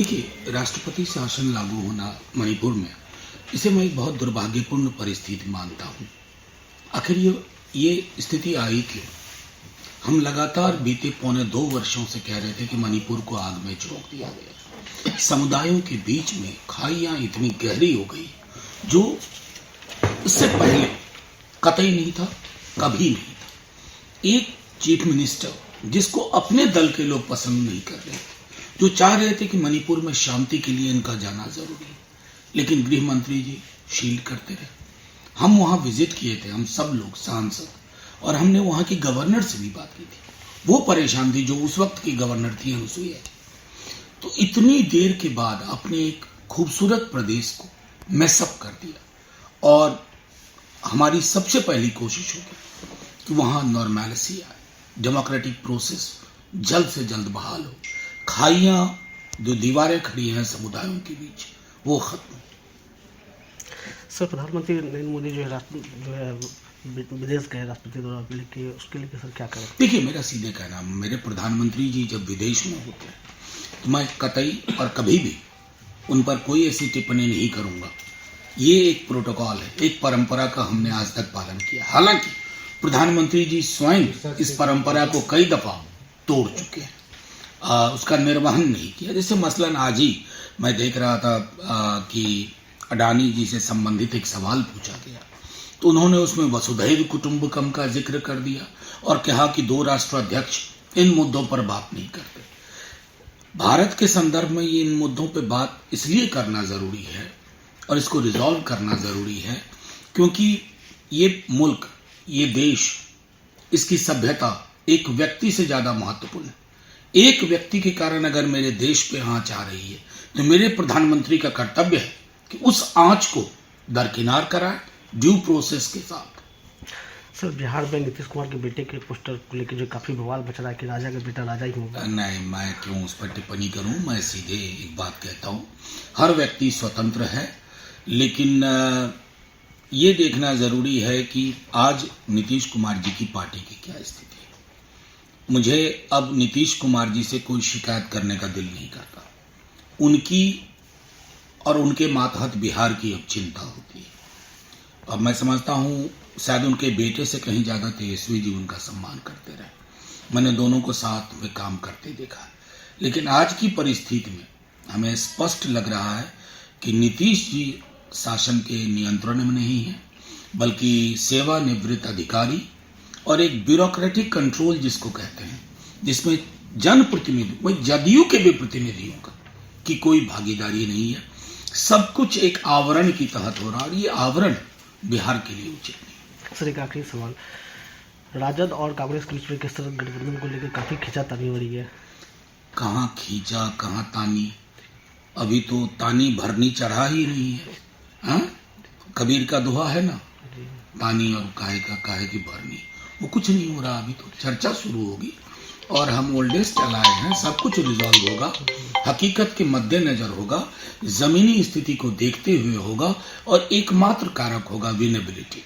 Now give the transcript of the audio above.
देखिए, राष्ट्रपति शासन लागू होना मणिपुर में, इसे मैं एक बहुत दुर्भाग्यपूर्ण परिस्थिति मानता हूँ। आखिर ये स्थिति आई क्यों? हम लगातार बीते 2.25 वर्षों से कह रहे थे कि मणिपुर को आग में झोंक दिया गया। समुदायों के बीच में खाइयां इतनी गहरी हो गई जो इससे पहले कतई नहीं था, कभी नहीं था। एक चीफ मिनिस्टर जिसको अपने दल के लोग पसंद नहीं कर रहे थे, जो चाह रहे थे कि मणिपुर में शांति के लिए इनका जाना जरूरी है, लेकिन गृह मंत्री जी शील्ड करते रहे। हम वहां विजिट किए थे, हम सब लोग सांसद, और हमने वहां की गवर्नर से भी बात की थी। वो परेशान थी जो उस वक्त की गवर्नर थी अनुसुईया। तो इतनी देर के बाद अपने एक खूबसूरत प्रदेश को मैसअप कर दिया, और हमारी सबसे पहली कोशिश होगी कि वहां नॉर्मैलिटी आए, डेमोक्रेटिक प्रोसेस जल्द से जल्द बहाल हो, खाइयां जो दीवारें खड़ी हैं समुदायों के बीच वो खत्म। सर, प्रधानमंत्री नरेंद्र मोदी जो है विदेश गए राष्ट्रपति दौरा के लिए, उसके लिए सर क्या करें? देखिए, मेरा सीधे कहना, मेरे प्रधानमंत्री जी जब विदेश में होते हैं तो मैं कतई और कभी भी उन पर कोई ऐसी टिप्पणी नहीं करूंगा। ये एक प्रोटोकॉल है, एक परंपरा का हमने आज तक पालन किया। हालांकि प्रधानमंत्री जी स्वयं इस परंपरा को कई दफा तोड़ चुके हैं, उसका निर्वहन नहीं किया। जैसे मसलन आज ही मैं देख रहा था कि अडानी जी से संबंधित एक सवाल पूछा गया, तो उन्होंने उसमें वसुधैव कुटुंबकम का जिक्र कर दिया और कहा कि 2 राष्ट्राध्यक्ष इन मुद्दों पर बात नहीं करते। भारत के संदर्भ में ये इन मुद्दों पर बात इसलिए करना जरूरी है और इसको रिजॉल्व करना जरूरी है क्योंकि ये मुल्क, ये देश, इसकी सभ्यता एक व्यक्ति से ज्यादा महत्वपूर्ण है। एक व्यक्ति के कारण अगर मेरे देश पे आंच आ रही है तो मेरे प्रधानमंत्री का कर्तव्य है कि उस आंच को दरकिनार कराए ड्यू प्रोसेस के साथ। सर, बिहार में नीतीश कुमार के बेटे के पोस्टर को लेकर जो काफी बवाल बच रहा है कि राजा का बेटा राजा ही होगा। नहीं, मैं क्यों उस पर टिप्पणी करूं? मैं सीधे एक बात कहता हूं, हर व्यक्ति स्वतंत्र है, लेकिन ये देखना जरूरी है कि आज नीतीश कुमार जी की पार्टी की क्या स्थिति है। मुझे अब नीतीश कुमार जी से कोई शिकायत करने का दिल नहीं करता। उनकी और उनके मातहत बिहार की अब चिंता होती है। अब मैं समझता हूं शायद उनके बेटे से कहीं ज्यादा तेजस्वी जी उनका सम्मान करते रहे। मैंने दोनों को साथ में काम करते देखा, लेकिन आज की परिस्थिति में हमें स्पष्ट लग रहा है कि नीतीश जी शासन के नियंत्रण में नहीं है, बल्कि सेवानिवृत्त अधिकारी और एक ब्यूरोक्रेटिक कंट्रोल जिसको कहते हैं, जिसमें जनप्रतिनिधि, वही जदयू के भी प्रतिनिधियों का की कोई भागीदारी नहीं है। सब कुछ एक आवरण की तहत हो रहा है और ये आवरण बिहार के लिए उचित नहीं। सर, एक आखिरी सवाल, राजद और कांग्रेस के बीच में किस तरह गठबंधन को लेकर काफी खींचातानी हो रही है? कहाँ खींचा, कहाँ तानी? अभी तो तानी भरनी चढ़ा ही नहीं है। हाँ, कबीर का दोहा है ना, तानी और काहे की भरनी, वो कुछ नहीं हो रहा। अभी तो चर्चा शुरू होगी और हम ओल्डेज चलाए हैं, सब कुछ रिजॉल्व होगा, हकीकत के मद्देनजर होगा, जमीनी स्थिति को देखते हुए होगा, और एकमात्र कारक होगा विनेबिलिटी।